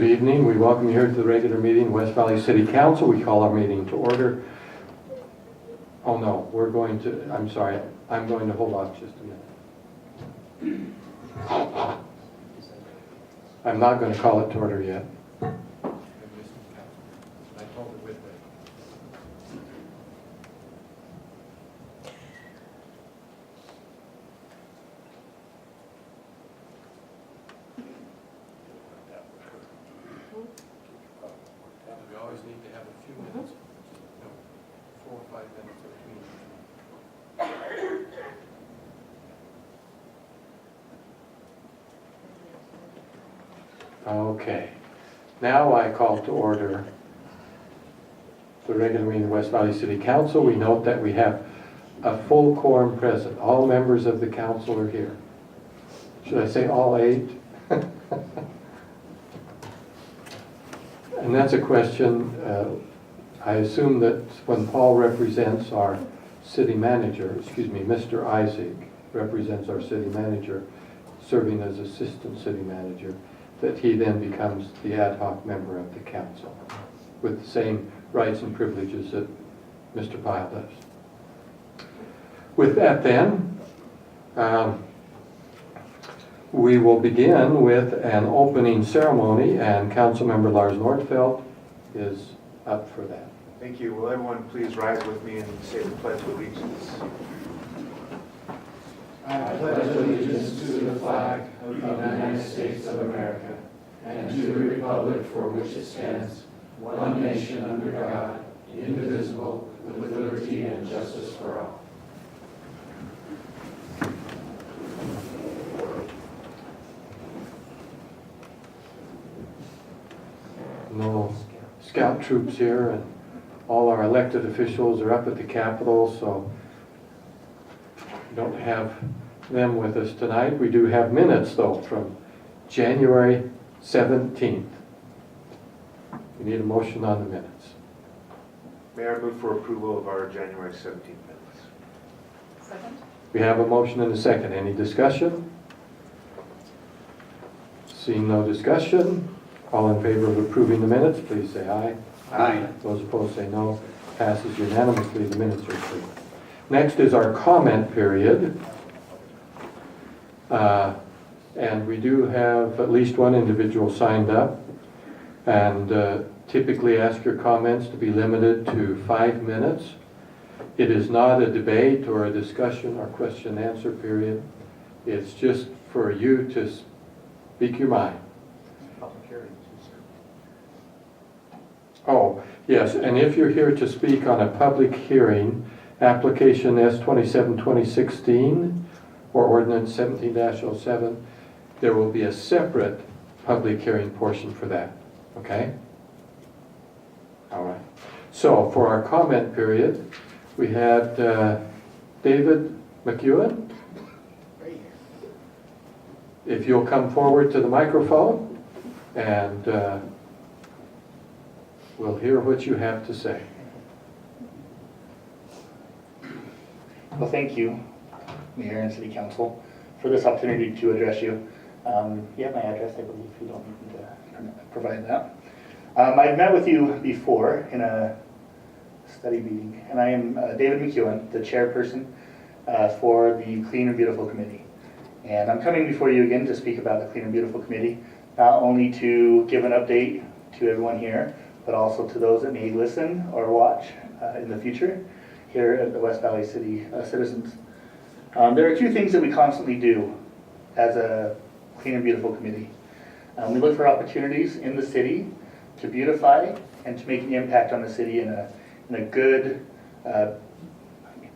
Good evening. We welcome you here to the regular meeting, West Valley City Council. We call our meeting to order. Oh no, I'm sorry. I'm going to hold off just a minute. I'm not going to call it to order yet. We always need to have a few minutes, 4 or 5 minutes between. Okay, now I call to order the regular meeting of West Valley City Council. We note that we have a full quorum present. All members of the council are here. Should I say all 8? And that's a question, I assume that when Paul represents our city manager, Mr. Isaac represents our city manager, serving as assistant city manager, that he then becomes the ad hoc member of the council with the same rights and privileges that Mr. Pyle does. With that then, we will begin with an opening ceremony, and Councilmember Lars Nordfeldt is up for that. Thank you. Will everyone please rise with me and say the Pledge of Allegiance? I pledge allegiance to the flag of the United States of America and to the republic for which it stands, one nation under God, indivisible, with liberty and justice for all. No scout troops here, and all our elected officials are up at the Capitol, so we don't have them with us tonight. We do have minutes, though, from January 17th. We need a motion on the minutes. Mayor, I move for approval of our January 17th minutes. Second. We have a motion and a second. Any discussion? Seeing no discussion, all in favor of approving the minutes, please say aye. Aye. Those opposed say no. Passes unanimously. The minutes are approved. Next is our comment period. And we do have at least one individual signed up. And typically ask your comments to be limited to 5 minutes. It is not a debate or a discussion or question and answer period. It's just for you to speak your mind. Public hearing, sir. Oh, yes, and if you're here to speak on a public hearing, application S27-2016 or ordinance 17-07, there will be a separate public hearing portion for that, okay? All right. So for our comment period, we had David McEwen. If you'll come forward to the microphone and we'll hear what you have to say. Well, thank you, Mayor and City Council, for this opportunity to address you. You have my address, I believe. You don't need to provide that. I've met with you before in a study meeting, and I am David McEwen, the chairperson for the Clean and Beautiful Committee. And I'm coming before you again to speak about the Clean and Beautiful Committee, not only to give an update to everyone here, but also to those that may listen or watch in the future here at the West Valley City citizens. There are 2 things that we constantly do as a Clean and Beautiful Committee. We look for opportunities in the city to beautify and to make an impact on the city in a good, I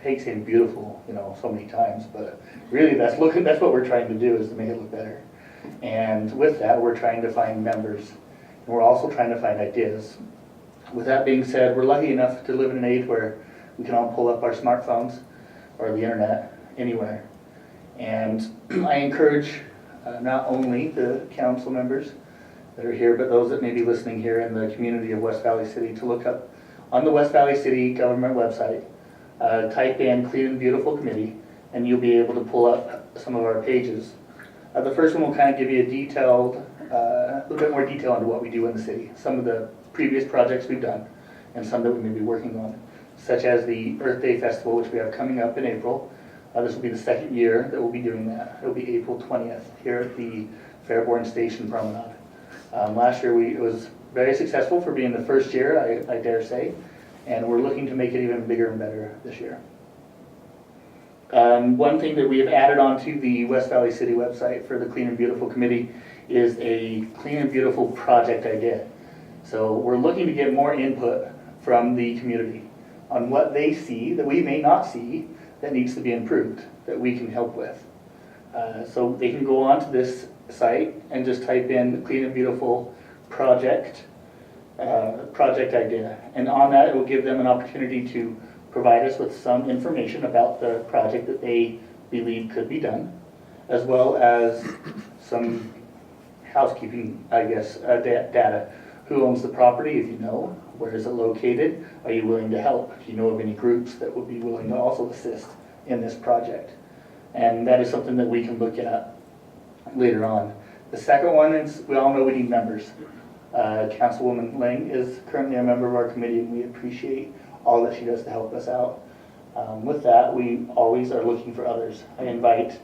hate saying beautiful, so many times, but really that's what we're trying to do, is to make it look better. And with that, we're trying to find members, and we're also trying to find ideas. With that being said, we're lucky enough to live in an age where we can all pull up our smartphones or the internet anywhere. And I encourage not only the council members that are here, but those that may be listening here in the community of West Valley City to look up on the West Valley City government website, type in Clean and Beautiful Committee, and you'll be able to pull up some of our pages. The first one will kind of give you a detailed a little bit more detail into what we do in the city. Some of the previous projects we've done and some that we may be working on, such as the Earth Day Festival, which we have coming up in April. This will be the second year that we'll be doing that. It will be April 20th here at the Fairborn Station Promenade. Last year it was very successful for being the first year, I dare say, and we're looking to make it even bigger and better this year. One thing that we have added onto the West Valley City website for the Clean and Beautiful Committee is a Clean and Beautiful project idea. So we're looking to get more input from the community on what they see that we may not see that needs to be improved, that we can help with. So they can go onto this site and just type in Clean and Beautiful project idea. And on that, it will give them an opportunity to provide us with some information about the project that they believe could be done, as well as some housekeeping, I guess, data. Who owns the property, if you know? Where is it located? Are you willing to help? Do you know of any groups that would be willing to also assist in this project? And that is something that we can look at later on. The second one is, we all know we need members. Councilwoman Lang is currently a member of our committee, and we appreciate all that she does to help us out. With that, we always are looking for others. I invite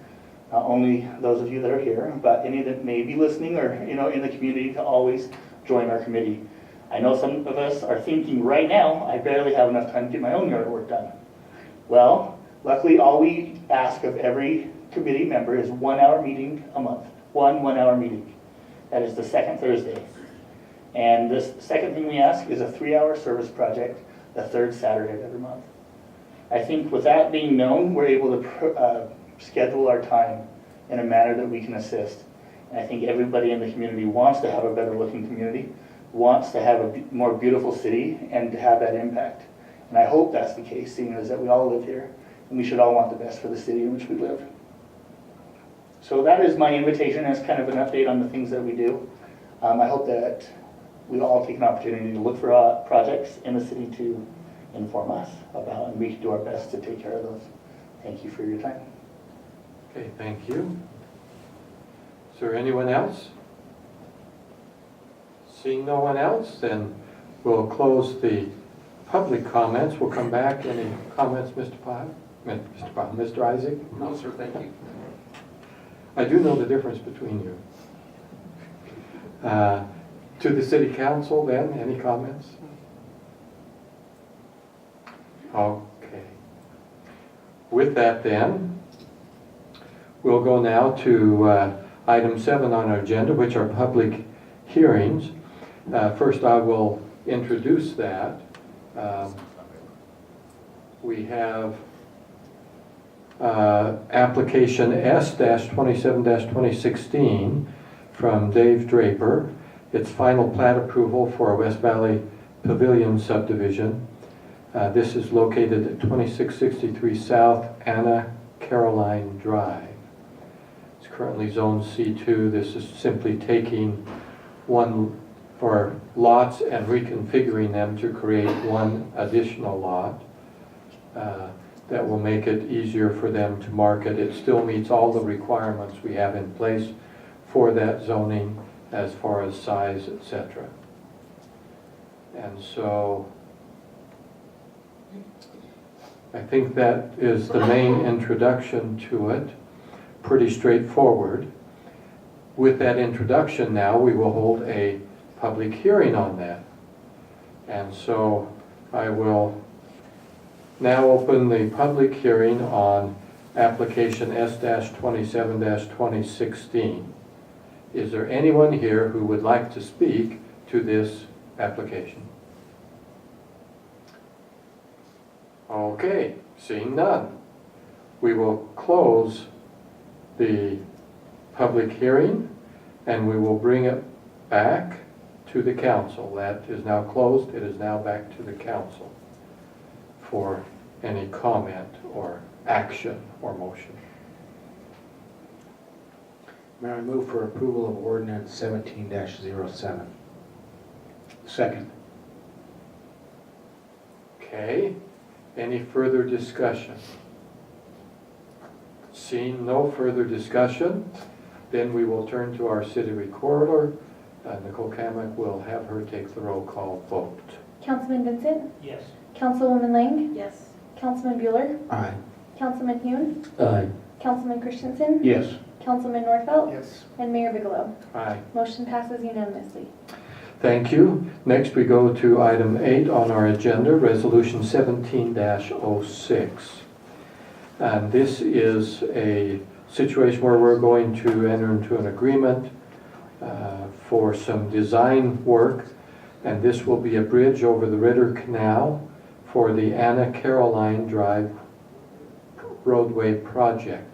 not only those of you that are here, but any that may be listening or in the community to always join our committee. I know some of us are thinking right now, I barely have enough time to get my own yard work done. Well, luckily all we ask of every committee member is 1 hour meeting a month. One hour meeting. That is the second Thursday. And this second thing we ask is a 3-hour service project, the third Saturday of every month. I think with that being known, we're able to schedule our time in a manner that we can assist. And I think everybody in the community wants to have a better looking community, wants to have a more beautiful city, and to have that impact. And I hope that's the case, seeing as that we all live here, and we should all want the best for the city in which we live. So that is my invitation as kind of an update on the things that we do. I hope that we all take an opportunity to look for projects in the city to inform us about, and we can do our best to take care of those. Thank you for your time. Okay, thank you. Is there anyone else? Seeing no one else, then we'll close the public comments. We'll come back. Any comments, Mr. Pyle? Mr. Isaac? No, sir, thank you. I do know the difference between you. To the city council, then, any comments? Okay. With that, then, we'll go now to item 7 on our agenda, which are public hearings. First, I will introduce that. We have application S-27-2016 from Dave Draper. It's final plat approval for West Valley Pavilion subdivision. This is located at 2663 South Anna Caroline Drive. It's currently zone C2. This is simply taking one for lots and reconfiguring them to create one additional lot. That will make it easier for them to market. It still meets all the requirements we have in place for that zoning as far as size, etc. And so I think that is the main introduction to it. Pretty straightforward. With that introduction now, we will hold a public hearing on that. And so I will now open the public hearing on application S-27-2016. Is there anyone here who would like to speak to this application? Okay, seeing none, we will close the public hearing and we will bring it back to the council. That is now closed. It is now back to the council for any comment or action or motion. Mayor, I move for approval of ordinance 17-07. Second. Okay, any further discussion? Seeing no further discussion, Then we will turn to our city recorder. Nicole Kamick will have her take the roll call vote. Councilman Vincent, Yes. Councilwoman Lang, Yes. Councilman Bueller, Aye. Councilman Hune, Aye. Councilman Christensen, Yes. Councilman Nordfelt, Yes. and Mayor Bigelow. Aye. Motion passes unanimously. Thank you. Next, we go to item 8 on our agenda, Resolution 17-06. And this is a situation where we're going to enter into an agreement for some design work. And this will be a bridge over the Ritter Canal for the Anna Caroline Drive roadway project,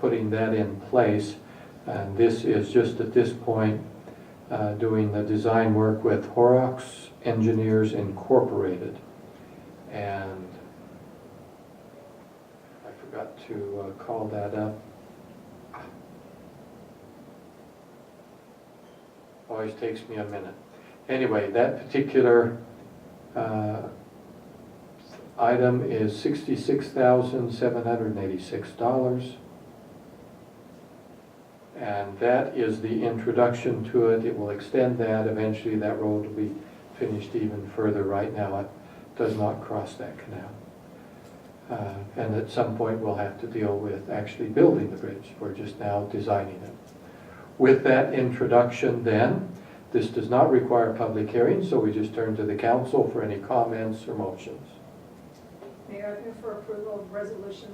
putting that in place. And this is just at this point doing the design work with Horrocks Engineers Incorporated. And I forgot to call that up. Always takes me a minute. Anyway, that particular item is $66,786. And that is the introduction to it. It will extend that. Eventually that road will be finished even further. Right now it does not cross that canal. And at some point we'll have to deal with actually building the bridge. We're just now designing it. With that introduction then, this does not require public hearing, so we just turn to the council for any comments or motions. Mayor, I move for approval of Resolution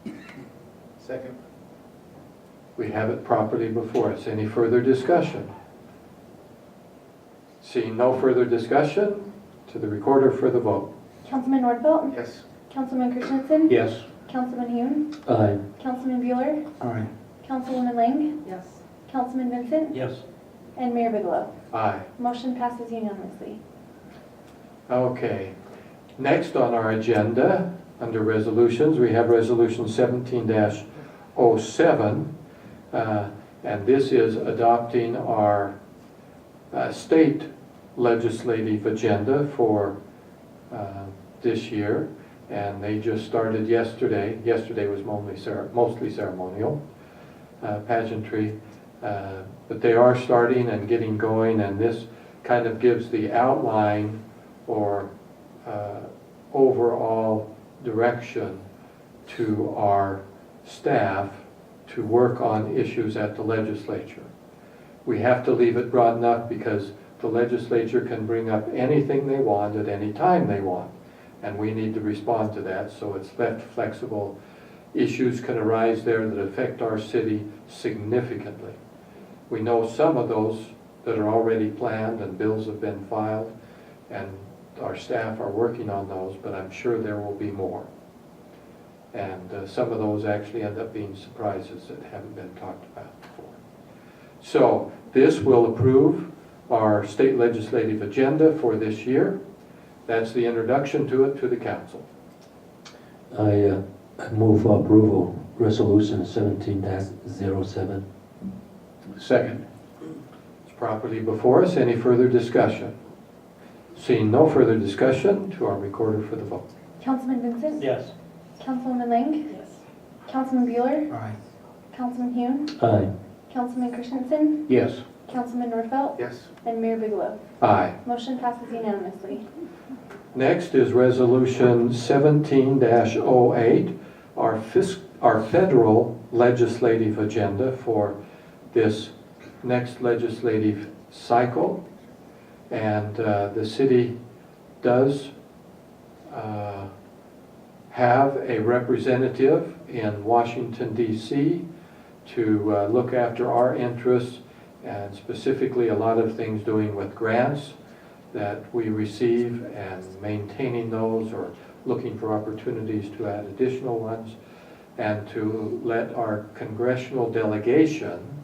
17-06. Second. We have it properly before us. Any further discussion? Seeing no further discussion, to the recorder for the vote. Councilman Nordfelt, Yes. Councilman Christensen, Yes. Councilman Hune, Aye. Councilman Bueller, Aye. Councilwoman Lang, Yes. Councilman Vincent, Yes. and Mayor Bigelow. Aye. Motion passes unanimously. Okay. Next on our agenda, under resolutions, we have Resolution 17-07. And this is adopting our state legislative agenda for this year. And they just started yesterday. Yesterday was mostly ceremonial, pageantry. But they are starting and getting going, and this kind of gives the outline or overall direction to our staff to work on issues at the legislature. We have to leave it broad enough because the legislature can bring up anything they want at any time they want, and we need to respond to that, so it's left flexible. Issues can arise there that affect our city significantly. We know some of those that are already planned and bills have been filed, and our staff are working on those, but I'm sure there will be more. And some of those actually end up being surprises that haven't been talked about before. So this will approve our state legislative agenda for this year. That's the introduction to it to the council. I move for approval, Resolution 17-07. Second. It's properly before us. Any further discussion? Seeing no further discussion, to our recorder for the vote. Councilman Vincent, Yes. Councilwoman Lang, Yes. Councilman Bueller, Aye. Councilman Hune, Aye. Councilman Christensen, Yes. Councilman Nordfelt, Yes. and Mayor Bigelow. Aye. Motion passes unanimously. Next is Resolution 17-08, our federal legislative agenda for this next legislative cycle. And the city does have a representative in Washington, D.C. to look after our interests, and specifically a lot of things doing with grants that we receive and maintaining those, or looking for opportunities to add additional ones, and to let our congressional delegation,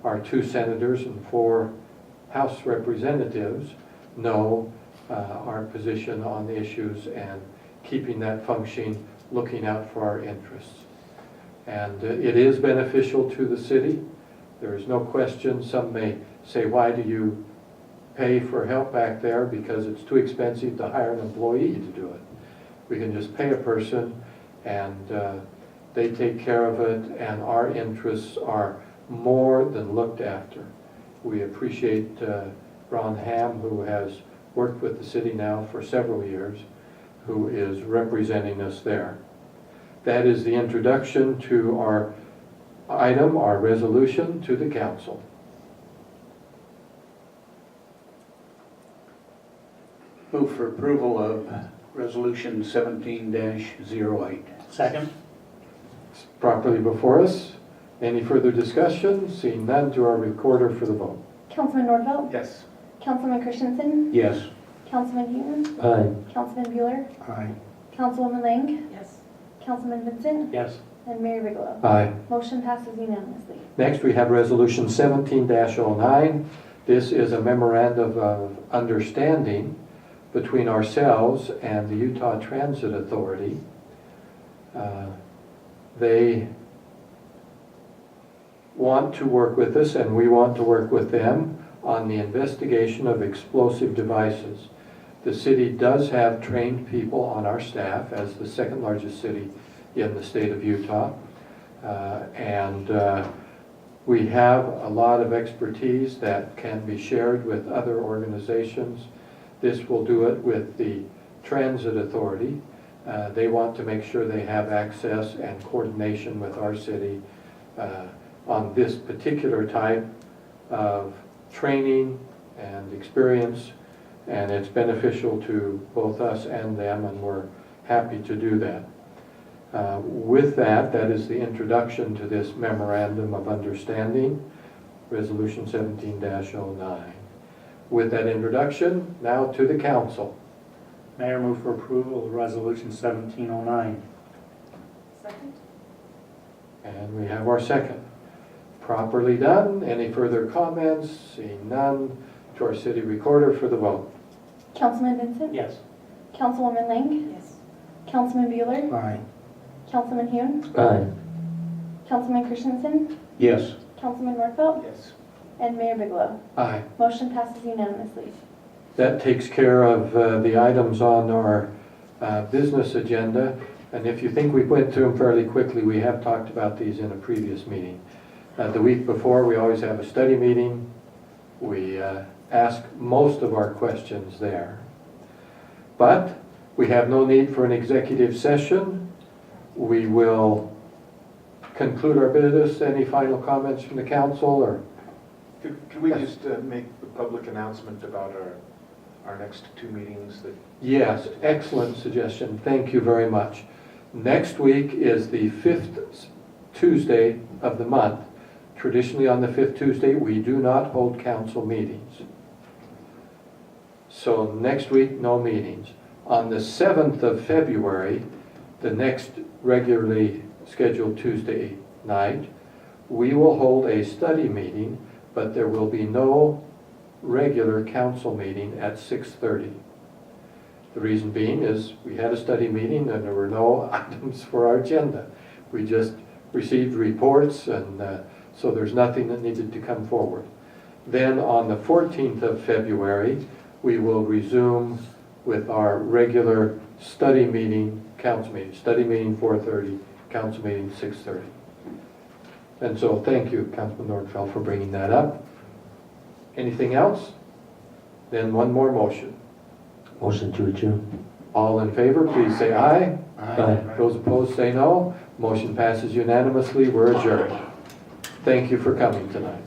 our 2 senators and 4 House representatives, know our position on the issues and keeping that functioning, looking out for our interests. And it is beneficial to the city. There is no question. Some may say, why do you pay for help back there? Because it's too expensive to hire an employee to do it. We can just pay a person, and They take care of it, and our interests are more than looked after. We appreciate Ron Ham, who has worked with the city now for several years, who is representing us there. That is the introduction to our item, our resolution to the council. Move for approval of Resolution 17-08. Second? It's properly before us. Any further discussion? Seeing none, to our recorder for the vote. Councilman Nordfeld, Yes. Councilman Christensen, Yes. Councilman Hewton, Aye. Councilman Bueller, Aye. Councilwoman Lang, Yes. Councilman Vincent, Yes. and Mayor Bigelow. Aye. Motion passes unanimously. Next, we have Resolution 17-09. This is a memorandum of understanding between ourselves and the Utah Transit Authority. They want to work with us, and we want to work with them on the investigation of explosive devices. The city does have trained people on our staff as the second largest city in the state of Utah. And we have a lot of expertise that can be shared with other organizations. This will do it with the Transit Authority. They want to make sure they have access and coordination with our city on this particular type of training and experience, and it's beneficial to both us and them, and we're happy to do that. With that, that is the introduction to this memorandum of understanding, Resolution 17-09. With that introduction, now to the council. Mayor, move for approval of Resolution 1709. Second? And we have our second. Properly done. Any further comments? Seeing none, to our city recorder for the vote. Councilman Vincent, Yes. Councilwoman Lang, Yes. Councilman Bueller, Aye. Councilman Hewton, Aye. Councilman Christensen, Yes. Councilman Nordfeld, Yes. and Mayor Bigelow. Aye. Motion passes unanimously. That takes care of the items on our business agenda. And if you think we went through them fairly quickly, we have talked about these in a previous meeting. The week before, we always have a study meeting. We ask most of our questions there. But we have no need for an executive session. We will conclude our business. Any final comments from the council, or? Can we just make the public announcement about our next two meetings that? Yes, excellent suggestion. Thank you very much. Next week is the 5th Tuesday of the month. Traditionally on the 5th Tuesday, we do not hold council meetings. So next week, no meetings. On the 7th of February, the next regularly scheduled Tuesday night, we will hold a study meeting, but there will be no regular council meeting at 6:30. The reason being is we had a study meeting and there were no items for our agenda. We just received reports, and so there's nothing that needed to come forward. Then on the 14th of February, we will resume with our regular study meeting, council meeting. Study meeting 4:30, council meeting 6:30. And so thank you, Councilman Nordfeld, for bringing that up. Anything else? Then one more motion. Motion to adjourn. All in favor, please say aye. Aye. Those opposed, say no. Motion passes unanimously. We're adjourned. Thank you for coming tonight.